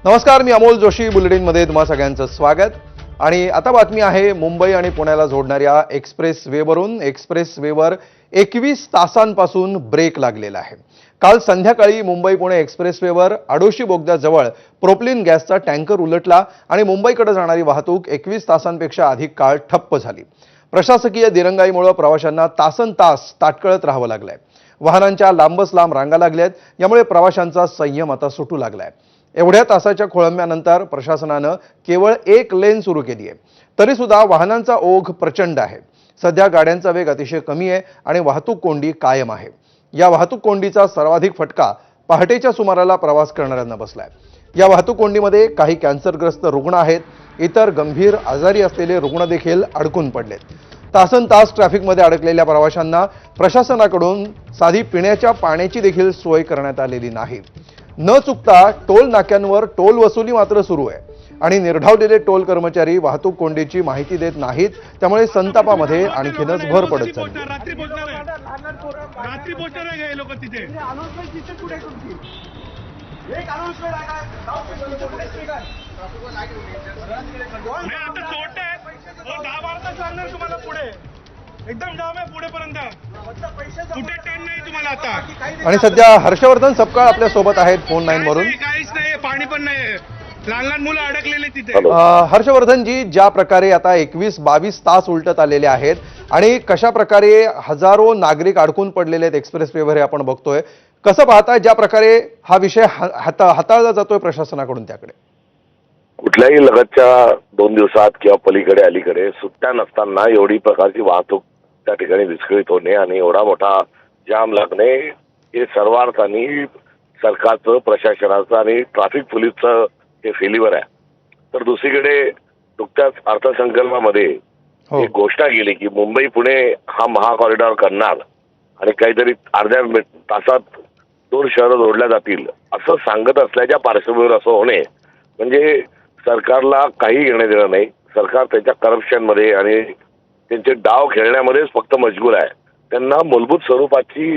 नमस्कार, मी अमोल जोशी. बुलेटिनमध्ये तुम्हा सगळ्यांचं स्वागत. आणि आता बातमी आहे मुंबई आणि पुण्याला जोडणाऱ्या एक्सप्रेस वेवरून. एक्सप्रेस वेवर 21 तासांपासून ब्रेक लागलेला आहे. काल संध्याकाळी मुंबई पुणे एक्सप्रेस वेवर आडोशी बोगद्याजवळ प्रोपलिन गॅसचा टँकर उलटला आणि मुंबईकडे जाणारी वाहतूक 21 तासांपेक्षा अधिक काळ ठप्प झाली. प्रशासकीय दिरंगाईमुळे प्रवाशांना तासनतास ताटकळत राहावं लागलंय. वाहनांच्या लांबच लांब रांगा लागल्यात. यामुळे प्रवाशांचा संयम आता सुटू लागलाय. एवढ्या तासाच्या खोळंब्यानंतर प्रशासनानं केवळ एक लेन सुरू केली आहे. तरी सुद्धा वाहनांचा ओघ प्रचंड आहे. सध्या गाड्यांचा वेग अतिशय कमी आहे आणि वाहतूक कोंडी कायम आहे. या वाहतूक कोंडीचा सर्वाधिक फटका पहाटेच्या सुमाराला प्रवास करणाऱ्यांना बसलाय. या वाहतूक कोंडीमध्ये काही कॅन्सरग्रस्त रुग्ण आहेत. इतर गंभीर आजारी असलेले रुग्ण देखील अडकून पडलेत. तासनतास ट्रॅफिकमध्ये अडकलेल्या प्रवाशांना प्रशासनाकडून साधी पिण्याच्या पाण्याची देखील सोय करण्यात आलेली नाही. न चुकता टोल नाक्यांवर टोल वसुली मात्र सुरू आहे आणि निर्ढावलेले टोल कर्मचारी वाहतूक कोंडीची माहिती देत नाहीत. त्यामुळे संतापामध्ये आणखीनच भर पडत चालली. रात्री पोहोचणार आहे हे लोक तिथे. आता सोडत आहे 10-12 तास लागणार तुम्हाला पुढे. एकदम जाम आहे पुढेपर्यंत. कुठे ट्रेन नाही तुम्हाला आता. आणि सध्या हर्षवर्धन सपकाळ आपल्या सोबत आहेत फोन लाईन वरून. काहीच नाही, पाणी पण नाही. लहान लहान मुलं अडकलेले तिथे. हर्षवर्धनजी, ज्या प्रकारे आता 21-22 तास उलटत आलेले आहेत आणि कशा प्रकारे हजारो नागरिक अडकून पडलेले आहेत एक्सप्रेस वेवर हे आपण बघतोय, कसं पाहताय ज्या प्रकारे हा विषय हाताळला जातोय प्रशासनाकडून त्याकडे? कुठल्याही लगतच्या 2 दिवसात किंवा पलीकडे अलीकडे सुट्ट्या नसताना एवढी प्रकारची वाहतूक त्या ठिकाणी विस्कळीत होणे आणि एवढा मोठा जाम लागणे हे सर्वार्थाने सरकारचं, प्रशासनाचं आणि ट्रॅफिक पोलीसचं हे फेल्युअर आहे. तर दुसरीकडे नुकत्याच अर्थसंकल्पामध्ये एक घोषणा केली की मुंबई पुणे हा महाकॉरिडॉर करणार आणि काहीतरी अर्ध्या तासात 2 शहरं जोडल्या जातील असं सांगत असल्याच्या पार्श्वभूमीवर असं होणे म्हणजे सरकारला काही घेणं देणं नाही. सरकार त्याच्या करप्शनमध्ये आणि त्यांचे डाव खेळण्यामध्येच फक्त मशगूल आहे. त्यांना मूलभूत स्वरूपाची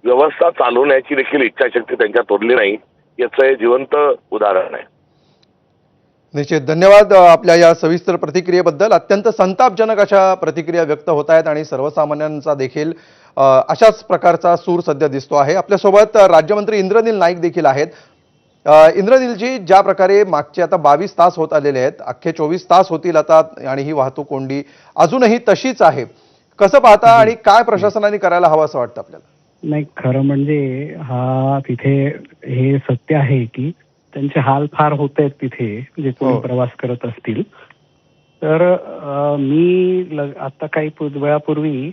व्यवस्था चालवण्याची देखील इच्छाशक्ती त्यांच्यात उरली नाही. याचं हे जिवंत उदाहरण आहे. निश्चित धन्यवाद आपल्या या सविस्तर प्रतिक्रियेबद्दल. अत्यंत संतापजनक अशा प्रतिक्रिया व्यक्त होत आहेत आणि सर्वसामान्यांचा देखील अशाच प्रकारचा सूर सध्या दिसतो आहे. आपल्यासोबत राज्यमंत्री इंद्रनील नाईक देखील आहेत. इंद्रनीलजी, ज्या प्रकारे मागचे आता 22 तास होत आलेले आहेत, अख्खे 24 तास होतील आता आणि ही वाहतूक कोंडी अजूनही तशीच आहे. कसं पाहता आणि काय प्रशासनाने करायला हवं असं वाटतं आपल्याला? नाही, खरं म्हणजे हा तिथे हे सत्य आहे की त्यांचे हाल फार होत आहेत तिथे जे कोणी प्रवास करत असतील. तर मी आता काही वेळापूर्वी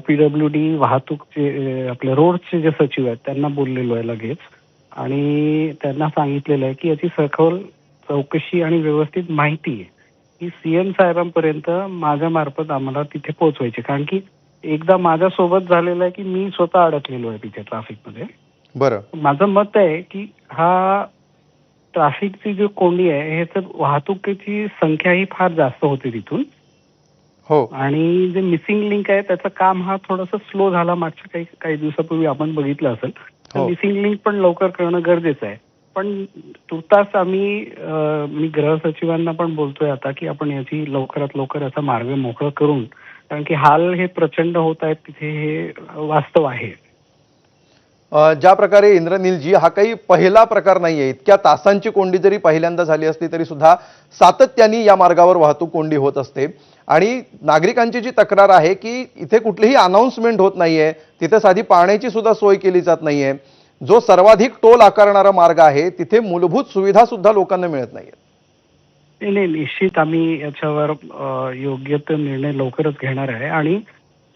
PWD वाहतूकचे आपले रोडचे जे सचिव आहेत त्यांना बोललेलो आहे लगेच आणि त्यांना सांगितलेलं आहे की याची सखोल चौकशी आणि व्यवस्थित माहिती ही CM साहेबांपर्यंत माझ्या मार्फत आम्हाला तिथे पोहोचवायची. कारण की एकदा माझ्यासोबत झालेलं आहे की मी स्वतः अडकलेलो आहे तिथे ट्रॅफिकमध्ये. बरं, माझं मत आहे की हा ट्रॅफिकची जी कोंडी आहे ह्याचं वाहतुकीची संख्या ही फार जास्त होती तिथून. हो. आणि जे मिसिंग लिंक आहे त्याचं काम हा थोडंसं स्लो झाला मागच्या काही दिवसापूर्वी आपण बघितलं असेल. मिसिंग लिंक पण लवकर करणं गरजेचं आहे. पण तुर्तास मी गृह सचिवांना पण बोलतोय आता की आपण याची लवकरात लवकर याचा मार्ग मोकळा करून, कारण की हाल हे प्रचंड होत आहेत तिथे हे वास्तव आहे. ज्या प्रकारे इंद्रनीलजी, हा काही पहिला प्रकार नाहीये. इतक्या तासांची कोंडी जरी पहिल्यांदा झाली असली तरी सुद्धा सातत्याने या मार्गावर वाहतूक कोंडी होत असते आणि नागरिकांची जी तक्रार आहे की इथे कुठलीही अनाउन्समेंट होत नाहीये, तिथे साधी पाण्याची सुद्धा सोय केली जात नाहीये. जो सर्वाधिक टोल आकारणारा मार्ग आहे तिथे मूलभूत सुविधा सुद्धा लोकांना मिळत नाहीये. नाही, निश्चित आम्ही याच्यावर योग्य तो निर्णय लवकरच घेणार आहे. आणि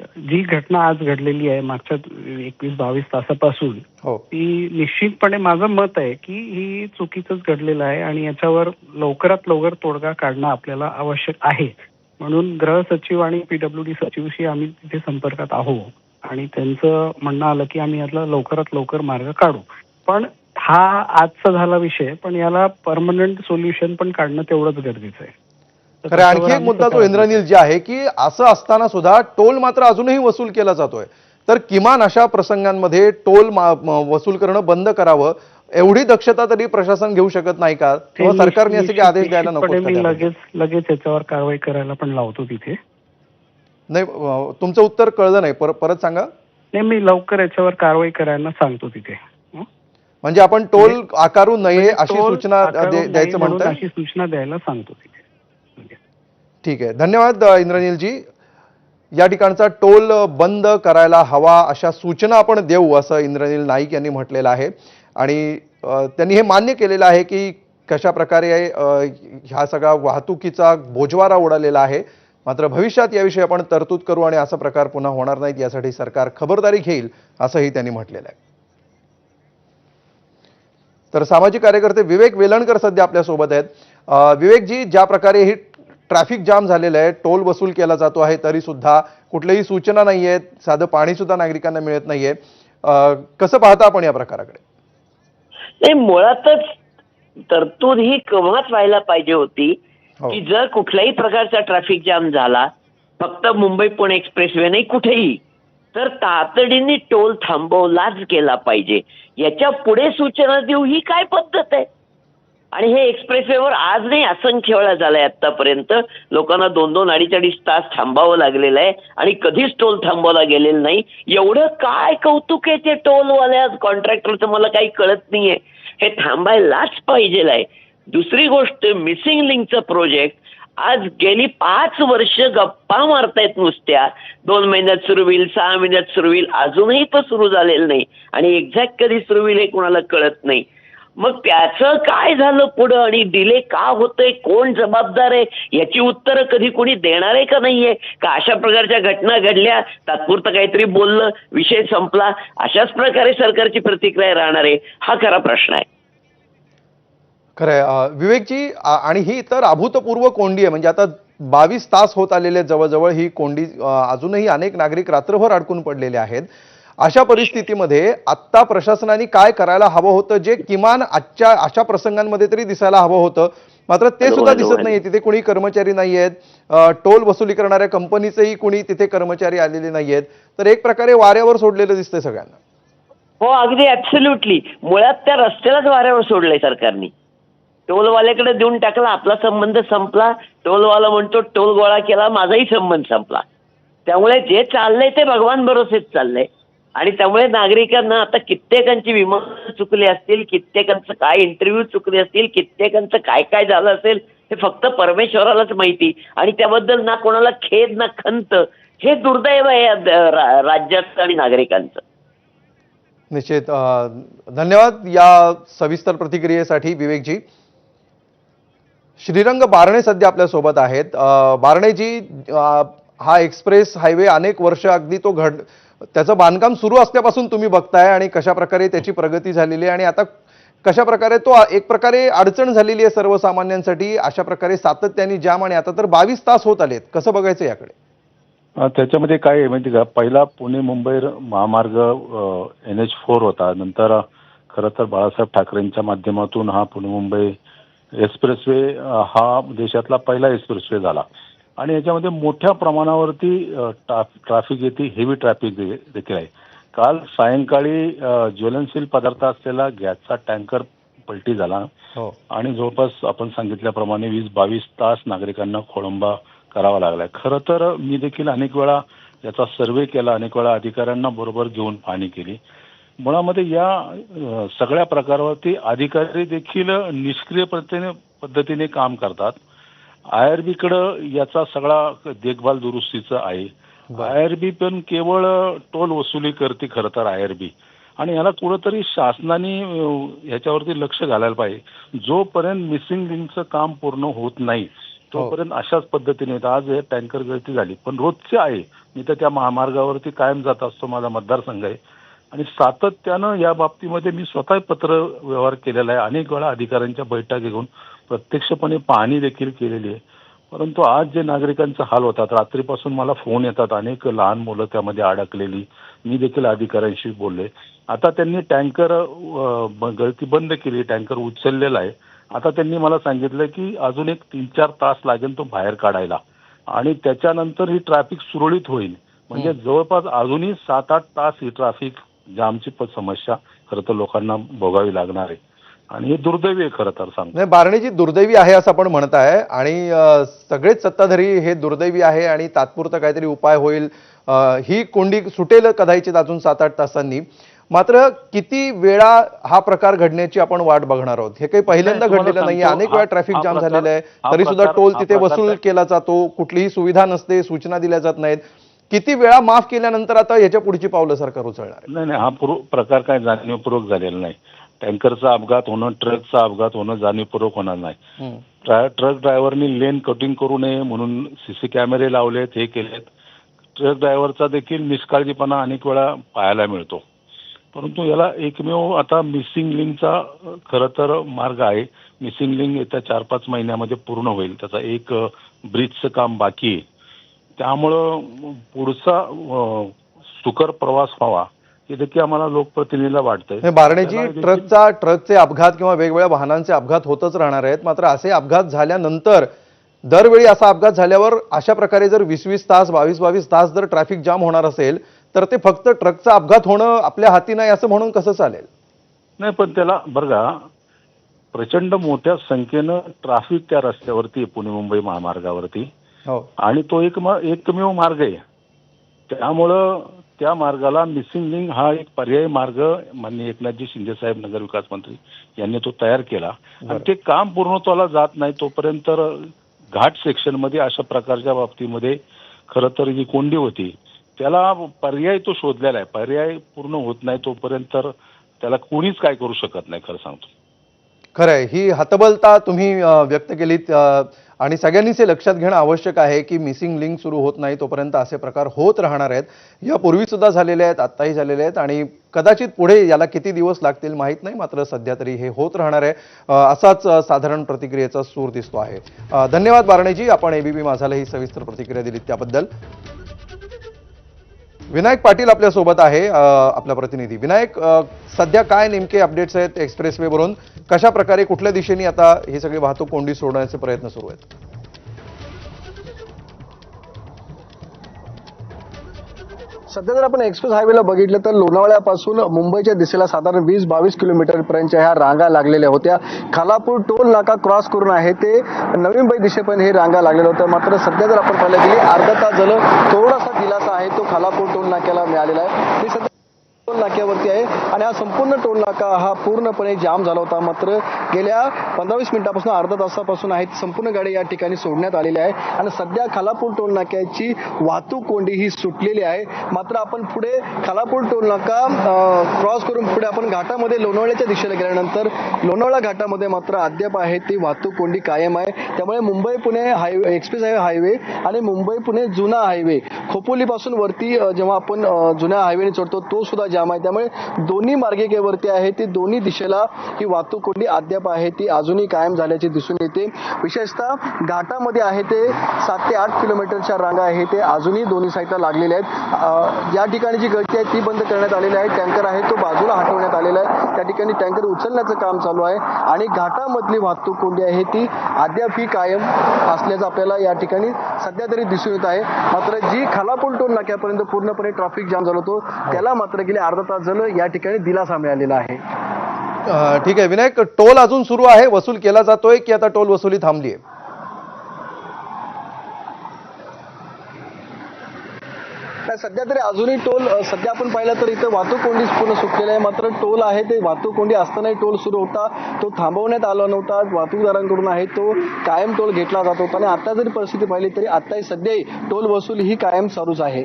जी घटना आज घडलेली आहे मागच्या 21-22 तासापासून, ती निश्चितपणे माझं मत आहे की ही चुकीचंच घडलेलं आहे आणि याच्यावर लवकरात लवकर तोडगा काढणं आपल्याला आवश्यक आहे. म्हणून गृह सचिव आणि PWD सचिवशी आम्ही तिथे संपर्कात आहोत आणि त्यांचं म्हणणं आलं की आम्ही यातला लवकरात लवकर मार्ग काढू. पण हा आजचा झाला विषय, पण याला परमनंट सोल्युशन पण काढणं तेवढंच गरजेचं आहे. खरं आणखी एक मुद्दा जो इंद्रनील जे आहे की असं असताना सुद्धा टोल मात्र अजूनही वसूल केला जातोय. तर किमान अशा प्रसंगांमध्ये टोल वसूल करणं बंद करावं. एवढी दक्षता तरी प्रशासन घेऊ शकत नाही का? किंवा सरकारने असे काही आदेश द्यायला नको निश्चितपणे मी लगेच याच्यावर कारवाई करायला पण लावतो तिथे. नाही, तुमचं उत्तर कळलं नाही, परत सांगा. नाही, मी लवकर याच्यावर कारवाई करायला सांगतो तिथे. म्हणजे आपण टोल आकारू नये अशी टोल सूचना आकारू नये द्यायचं म्हणून म्हणताय? अशी सूचना द्यायला सांगतो तिथे. ठीक आहे, धन्यवाद इंद्रनीलजी. या ठिकाणचा टोल बंद करायला हवा अशा सूचना आपण देऊ असं इंद्रनील नाईक यांनी म्हटलेलं आहे. आणि त्यांनी हे मान्य केलेलं आहे की कशा प्रकारे ह्या सगळा वाहतुकीचा बोजवारा उडालेला आहे. मात्र भविष्यात याविषयी आपण तरतूद करू आणि असा प्रकार पुन्हा होणार नाहीत यासाठी सरकार खबरदारी घेईल असंही त्यांनी म्हटलेलं आहे. तर सामाजिक कार्यकर्ते विवेक वेलणकर सध्या आपल्या सोबत आहेत. विवेकजी, ज्या प्रकारे ही ट्रॅफिक जाम झालेलं आहे, टोल वसूल केला जातो आहे, तरी सुद्धा कुठल्याही सूचना नाही आहेत, साधं पाणी सुद्धा नागरिकांना मिळत नाहीये, कसं पाहता आपण या प्रकाराकडे? नाही, मुळातच तरतूद ही केव्हाच व्हायला पाहिजे होती की जर कुठल्याही प्रकारचा ट्रॅफिक जाम झाला, फक्त मुंबई पुणे एक्सप्रेसवे नाही कुठेही, तर तातडीने टोल थांबवलाच गेला पाहिजे. याच्या पुढे सूचना देऊ ही काय पद्धत आहे? आणि हे एक्सप्रेसवेवर आज नाही, असंख्य वेळा झालंय आतापर्यंत. लोकांना 2-2, 2.5 तास थांबावं लागलेलं आहे आणि कधीच टोल थांबवला गेलेला नाही. एवढं काय कौतुक आहे ते टोलवाल्या कॉन्ट्रॅक्टरचं मला काही कळत नाहीये. हे थांबायलाच पाहिजे आहे. दुसरी गोष्ट, मिसिंग लिंकचं प्रोजेक्ट आज गेली 5 वर्ष गप्पा मारतायत नुसत्या. 2 महिन्यात सुरू होईल, 6 महिन्यात सुरू होईल, अजूनही तो सुरू झालेला नाही आणि एक्झॅक्ट कधी सुरू होईल हे कोणाला कळत नाही. मग त्याचं काय झालं पुढं आणि डिले का होतोय, कोण जबाबदार आहे, याची उत्तरं कधी कोणी देणार आहे का नाहीये? का अशा प्रकारच्या घटना घडल्या, तात्पुरतं काहीतरी बोललं, विषय संपला, अशाच प्रकारे सरकारची प्रतिक्रिया राहणार आहे? हा खरा प्रश्न आहे. खरंय विवेकजी. आणि ही तर अभूतपूर्व कोंडी आहे. म्हणजे आता 22 तास होत आलेले जवळजवळ ही कोंडी, अजूनही अनेक नागरिक रात्रभर अडकून पडलेले आहेत. अशा परिस्थितीमध्ये आत्ता प्रशासनाने काय करायला हवं होतं, जे किमान आजच्या अशा प्रसंगांमध्ये तरी दिसायला हवं होतं, मात्र ते सुद्धा दिसत नाहीये. तिथे कुणी कर्मचारी नाहीयेत, टोल वसुली करणाऱ्या कंपनीचेही कुणी तिथे कर्मचारी आलेले नाहीयेत. तर एक प्रकारे वाऱ्यावर सोडलेलं दिसतंय सगळ्यांना. हो, अगदी ऍब्सोल्युटली. मुळात त्या रस्त्यालाच वाऱ्यावर सोडलंय सरकारने. टोलवाल्याकडे देऊन टाकला, आपला संबंध संपला. टोलवाला म्हणतो टोल गोळा केला, माझाही संबंध संपला. त्यामुळे जे चाललंय ते भगवान भरोसेच चाललंय. आणि त्यामुळे नागरिकांना आता कित्येकांची विमान चुकली असतील, कित्येकांचं काय इंटरव्ह्यू चुकले असतील, कित्येकांचं काय काय झालं असेल हे फक्त परमेश्वरालाच माहिती. आणि त्याबद्दल ना कोणाला खेद ना खंत. हे दुर्दैव आहे राज्याचं आणि नागरिकांचं. निश्चित. धन्यवाद या सविस्तर प्रतिक्रियेसाठी विवेकजी. श्रीरंग बारणे सध्या आपल्या सोबत आहेत. बारणेजी, हा एक्सप्रेस हायवे अनेक वर्ष अगदी त्याचं बांधकाम सुरू असल्यापासून तुम्ही बघताय आणि कशा प्रकारे त्याची प्रगती झालेली आहे आणि आता कशा प्रकारे तो एक प्रकारे अडचण झालेली आहे सर्वसामान्यांसाठी. अशा प्रकारे सातत्याने जाम आणि आता तर 22 तास होत आलेत. कसं बघायचं याकडे? त्याच्यामध्ये काय आहे माहिती का, पहिला पुणे मुंबई महामार्ग NH4 होता. नंतर खरं तर बाळासाहेब ठाकरेंच्या माध्यमातून हा पुणे मुंबई एक्सप्रेसवे हा देशातला पहिला एक्सप्रेसवे झाला आणि याच्यामध्ये मोठ्या प्रमाणावरती ट्रॅफिक येते, हेवी ट्रॅफिक देखील आहे. काल सायंकाळी ज्वलनशील पदार्थ असलेला गॅसचा टँकर पलटी झाला आणि जवळपास आपण सांगितल्याप्रमाणे 20-22 तास नागरिकांना खोळंबा करावा लागलाय. खरं तर मी देखील अनेक वेळा याचा सर्व्हे केला, अनेक वेळा अधिकाऱ्यांना बरोबर घेऊन पाहणी केली. मुळामध्ये या सगळ्या प्रकारावरती अधिकारी देखील निष्क्रिय पद्धतीने काम करतात. IRB कडं याचा सगळा देखभाल दुरुस्तीचं आहे. IRB पण केवळ टोल वसुली करते खरं तर IRB, आणि याला कुठंतरी शासनाने ह्याच्यावरती लक्ष घालायला पाहिजे. जोपर्यंत मिसिंग लिंकचं काम पूर्ण होत नाही तोपर्यंत अशाच पद्धतीने आज हे टँकर गळती झाली, पण रोजचे आहे. मी तर त्या महामार्गावरती कायम जात असतो, माझा मतदारसंघ आहे आणि सातत्यानं या बाबतीमध्ये मी स्वतः पत्र व्यवहार केलेला आहे. अनेक वेळा अधिकाऱ्यांच्या बैठका घेऊन प्रत्यक्षपणे पाहणी देखील केलेली आहे. परंतु आज जे नागरिकांचा हाल होतात, रात्रीपासून मला फोन येतात, अनेक लहान मुलं त्यामध्ये अडकलेली. मी देखील अधिकाऱ्यांशी बोलले. आता त्यांनी टँकर गळती बंद केली, टँकर उचललेला आहे. आता त्यांनी मला सांगितलं की अजून एक 3-4 तास लागेल तो बाहेर काढायला आणि त्याच्यानंतर ही ट्रॅफिक सुरळीत होईल. म्हणजे जवळपास अजूनही 7-8 तास ही ट्रॅफिक जामची समस्या खरं तर लोकांना भोगावी लागणार आहे आणि हे दुर्दैवी आहे खरं तर सांगतो. नाही, बारणेजी दुर्दैवी आहे असं आपण म्हणताय आणि सगळेच सत्ताधारी हे दुर्दैवी आहे आणि तात्पुरता काहीतरी उपाय होईल, ही कोंडी सुटेल कदाचित अजून 7-8 तासांनी. मात्र किती वेळा हा प्रकार घडण्याची आपण वाट बघणार आहोत? हे काही पहिल्यांदा नाही, तुम्हाला घडलेलं नाही, सांगतो, अनेक वेळा ट्रॅफिक हा जाम प्रकार- झालेला आहे, हा तरी सुद्धा प्रकार- टोल हा तिथे प्रकार वसूल काय- केला जातो, कुठलीही सुविधा नसते, सूचना दिल्या जात नाहीत. किती वेळा माफ केल्यानंतर आता याच्या पुढची पावलं सरकार उचलणार आहे? नाही नाही, हा प्रकार काय जाणीवपूर्वक झालेला नाही. टँकरचा अपघात होणं, ट्रकचा अपघात होणं जाणीवपूर्वक होणार नाही. हम्म. ट्रक ड्रायव्हरनी लेन कटिंग करू नये म्हणून सीसी कॅमेरे लावलेत, हे केलेत. ट्रक ड्रायव्हरचा देखील निष्काळजीपणा अनेक वेळा पाहायला मिळतो. परंतु याला एकमेव आता मिसिंग लिंकचा खरं तर मार्ग आहे. मिसिंग लिंक येत्या 4-5 महिन्यामध्ये पूर्ण होईल. त्याचा एक ब्रिजचं काम बाकी आहे. त्यामुळं पुढचा सुकर प्रवास व्हावा हे देखील आम्हाला लोकप्रतिनिधीला वाटतंय. हे बारणेजी, ट्रकचे अपघात किंवा वेगवेगळ्या वाहनांचे अपघात होतच राहणार आहेत. मात्र असे अपघात झाल्यानंतर दरवेळी असा अपघात झाल्यावर अशा प्रकारे जर 20-20 तास 22-22 तास जर ट्रॅफिक जाम होणार असेल तर ते फक्त ट्रकचा अपघात होणं आपल्या हाती नाही असं म्हणून कसं चालेल? नाही, पण त्याला बरं का, प्रचंड मोठ्या संख्येनं ट्रॅफिक त्या रस्त्यावरती आहे, पुणे मुंबई महामार्गावरती. हो. आणि तो एकमेव मार्ग आहे. त्यामुळं त्या मार्गाला मिसिंग लिंक हा एक पर्यायी मार्ग माननीय एकनाथजी शिंदे साहेब नगरविकास मंत्री यांनी तो तयार केला आणि ते काम पूर्णत्वाला जात नाही तोपर्यंत घाट सेक्शनमध्ये अशा प्रकारच्या बाबतीमध्ये खरं तर जी कोंडी होती त्याला पर्याय तो शोधलेला आहे. पर्याय पूर्ण होत नाही तोपर्यंत त्याला कोणीच काय करू शकत नाही, खरं सांगतो. खरंय, ही हतबलता तुम्ही व्यक्त केलीत आणि सगळ्यांनीच हे लक्षात घेणं आवश्यक आहे की मिसिंग लिंक सुरू होत नाही तोपर्यंत असे प्रकार होत राहणार आहेत. यापूर्वी सुद्धा झालेले आहेत, आत्ताही झालेले आहेत आणि कदाचित पुढे याला किती दिवस लागतील माहीत नाही, मात्र सध्या तरी हे होत राहणार आहे. असाच साधारण प्रतिक्रियेचा सूर दिसतो आहे. धन्यवाद बारणेजी, आपण एबीपी माझाला ही सविस्तर प्रतिक्रिया दिलीत त्याबद्दल. विनायक पाटील आपल्यासोबत आहे, आपला प्रतिनिधी. विनायक, सध्या काय नेमके अपडेट्स आहेत एक्सप्रेसवेवरून? कशा प्रकारे कुठल्या दिशेने आता ही सगळी वाहतूक कोंडी सोडण्याचे प्रयत्न सुरू आहेत? सध्या जर आपण एक्सप्रेस हायवेला बघितलं तर लोणावळ्यापासून मुंबईच्या दिशेला साधारण 20-22 किलोमीटरपर्यंतच्या ह्या रांगा लागलेल्या होत्या. खालापूर टोल नाका क्रॉस करून आहे ते नवी मुंबई दिशेपर्यंत हे रांगा लागलेल्या होत्या. मात्र सध्या जर आपण पाहिलं गेली अर्धा तास झालं थोडासा दिलासा आहे तो खालापूर टोल नाक्याला मिळालेला आहे. मी सध्या टोल नाक्यावरती आहे आणि हा संपूर्ण टोल नाका हा पूर्णपणे जाम झाला होता. मात्र गेल्या 15-20 मिनिटापासून अर्धा तासापासून आहे संपूर्ण गाडी या ठिकाणी सोडण्यात आलेली आहे आणि सध्या खालापूर टोल नाक्याची वाहतूक कोंडी ही सुटलेली आहे. मात्र आपण पुढे खालापूर टोल नाका क्रॉस करून पुढे आपण घाटामध्ये लोणावळ्याच्या दिशेला गेल्यानंतर लोणावळा घाटामध्ये मात्र अद्याप आहे ती वाहतूक कोंडी कायम आहे. त्यामुळे Mumbai Pune highway express highway आणि मुंबई पुणे जुना हायवे खोपोलीपासून वरती जेव्हा आपण जुन्या हायवेने चढतो तो सुद्धा जाम आहे. त्यामुळे दोन्ही मार्गिकेवरती आहे ती दोन्ही दिशेला ही वाहतूक कोंडी अद्याप आहे ती अजूनही कायम झाल्याचे दिसून येते. विशेषतः घाटामध्ये आहे ते 7 ते 8 किलोमीटरच्या रांगा आहे ते अजूनही दोन्ही साईडला लागलेल्या आहेत. या ठिकाणी जी गळती आहे ती बंद करण्यात आलेली आहे. टँकर आहे तो बाजूला हटवण्यात आलेला आहे. त्या ठिकाणी टँकर उचलण्याचं काम चालू आहे आणि घाटामधली वाहतूक कोंडी आहे ती अद्याप ही कायम असल्याचं आपल्याला या ठिकाणी सध्या तरी दिसून येत आहे. मात्र जी खालापूर टोल नाक्यापर्यंत पूर्णपणे ट्रॅफिक जाम झाला होतो त्याला मात्र गेले अर्धा तास झालं या ठिकाणी दिलासा मिळालेला आहे. ठीक आहे विनायक, टोल अजून सुरू आहे, वसूल केला जातोय की आता टोल वसुली थांबली आहे? सध्या तरी अजूनही टोल सध्या आपण पाहिलं तर इथं वाहतूक कोंडी पूर्ण सुटलेली आहे. मात्र टोल आहे ते वाहतूक कोंडी असतानाही टोल सुरू होता तो थांबवण्यात आला नव्हता. वाहतूकदारांकडून आहे तो कायम टोल घेतला जात होता आणि आता जरी परिस्थिती पाहिली तरी आताही सध्याही टोल वसुली ही कायम चालूच आहे.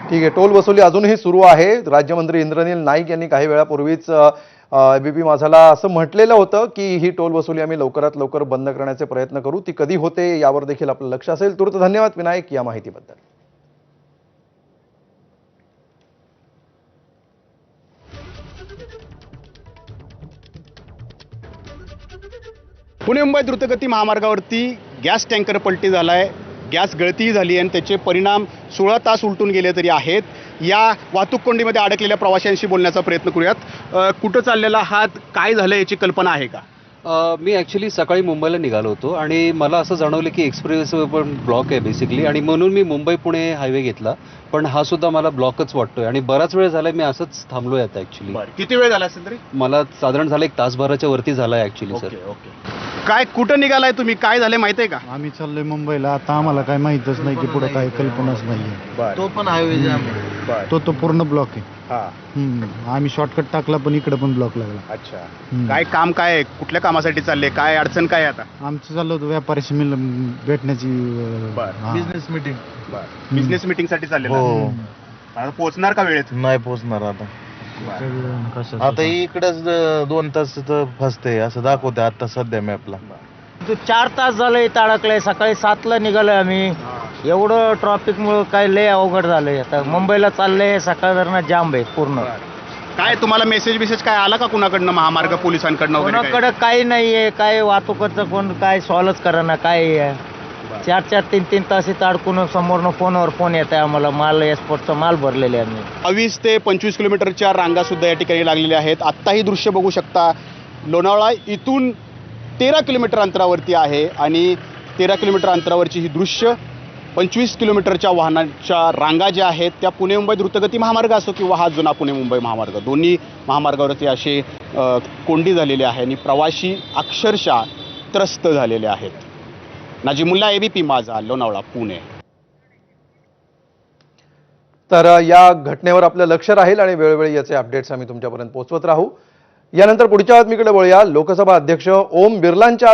ठीक आहे, टोल वसुली अजूनही सुरू आहे. राज्यमंत्री इंद्रनील नाईक यांनी काही वेळापूर्वीच एबीपी माझाला असं म्हटलेलं होतं की ही टोल वसुली आम्ही लवकरात लवकर बंद करण्याचे प्रयत्न करू. ती कधी होते यावर देखील आपलं लक्ष असेल. तूर्त धन्यवाद विनायक या माहितीबद्दल. पुणे मुंबई द्रुतगती महामार्गावरती गॅस टँकर पलटी झाला आहे, गॅस गळतीही झाली आणि त्याचे परिणाम 16 तास उलटून गेले तरी आहेत. या वाहतूक कोंडीमध्ये अडकलेल्या प्रवाशांशी बोलण्याचा प्रयत्न करूयात. कुठं चाललेला आहात, काय झालं याची कल्पना आहे का? मी ॲक्च्युली सकाळी मुंबईला निघालो होतो आणि मला असं जाणवलं की एक्सप्रेसवे पण ब्लॉक आहे बेसिकली, आणि म्हणून मी मुंबई पुणे हायवे घेतला. पण हा सुद्धा मला ब्लॉकच वाटतोय आणि बराच वेळ झालाय मी असंच थांबलोय आता ॲक्च्युली. किती वेळ झाला असेल तरी? मला साधारण झालं 1 तासभराच्या वरती झालाय ॲक्च्युली सर. काय कुठं निघालाय तुम्ही, काय झालंय माहिती आहे का? आम्ही चाललोय मुंबईला. आता आम्हाला काय माहितच नाही की पुढे काय कल्पनाच नाहीये. तो पण हायवे जाम तो पूर्ण ब्लॉक आहे. हा, आम्ही शॉर्टकट टाकला पण इकडे पण ब्लॉक लागला. अच्छा. काय काम काय आहे? कुठल्या कामासाठी चालले? काय अडचण काय आहे आता? आमचं चाललं होतं व्यापाऱ्याशी भेटण्याची बिझनेस मीटिंग. बिझनेस मीटिंग साठी चालले आता पोहोचणार का वेळेत? नाही पोहोचणार आता. आता इकडेच 2 तास फसते असं दाखवते आता सध्या मॅपला. 4 तास झालं इथं अडकलंय. सकाळी 7ला निघालोय आम्ही. एवढं ट्रॉफिकमुळे काय लय अवघड झालंय. आता मुंबईला चाललंय, सकाळ धरणं जाम आहे पूर्ण. काय तुम्हाला मेसेज काय आला का कुणाकडनं, महामार्ग पोलिसांकडनं वगैरे काय? कोणाकडे काही नाहीये. काय वाहतुकीचं कोण काय सॉल्वच करा काय. 4-4, 3-3 तास इथं अडकून समोरनं फोनवर फोन येत आहे आम्हाला. माल एक्सपोर्टचा माल भरलेले आम्ही. 22 ते 25 किलोमीटरच्या रांगा सुद्धा या ठिकाणी लागलेल्या आहेत. आत्ता ही दृश्य बघू शकता. लोणावळा इथून 13 किलोमीटर अंतरावरती आहे आणि 13 किलोमीटर अंतरावरची ही दृश्य 25 किलोमीटरच्या वाहनांच्या रांगा ज्या आहेत त्या पुणे मुंबई द्रुतगती महामार्ग असो किंवा हा जुना पुणे मुंबई महामार्ग, दोन्ही महामार्गावरती असे कोंडी झालेली आहे आणि प्रवासी अक्षरशः त्रस्त झालेले आहेत. नाजिमुल्ला, ABP माझा, लोणावळा, पुणे. तर या घटनेवर आपलं लक्ष राहील आणि वेळोवेळी याचे अपडेट्स आम्ही तुमच्यापर्यंत पोहोचवत राहू. यानंतर पुढच्या बातमीकडे वळूया. लोकसभा अध्यक्ष ओम बिर्लांच्या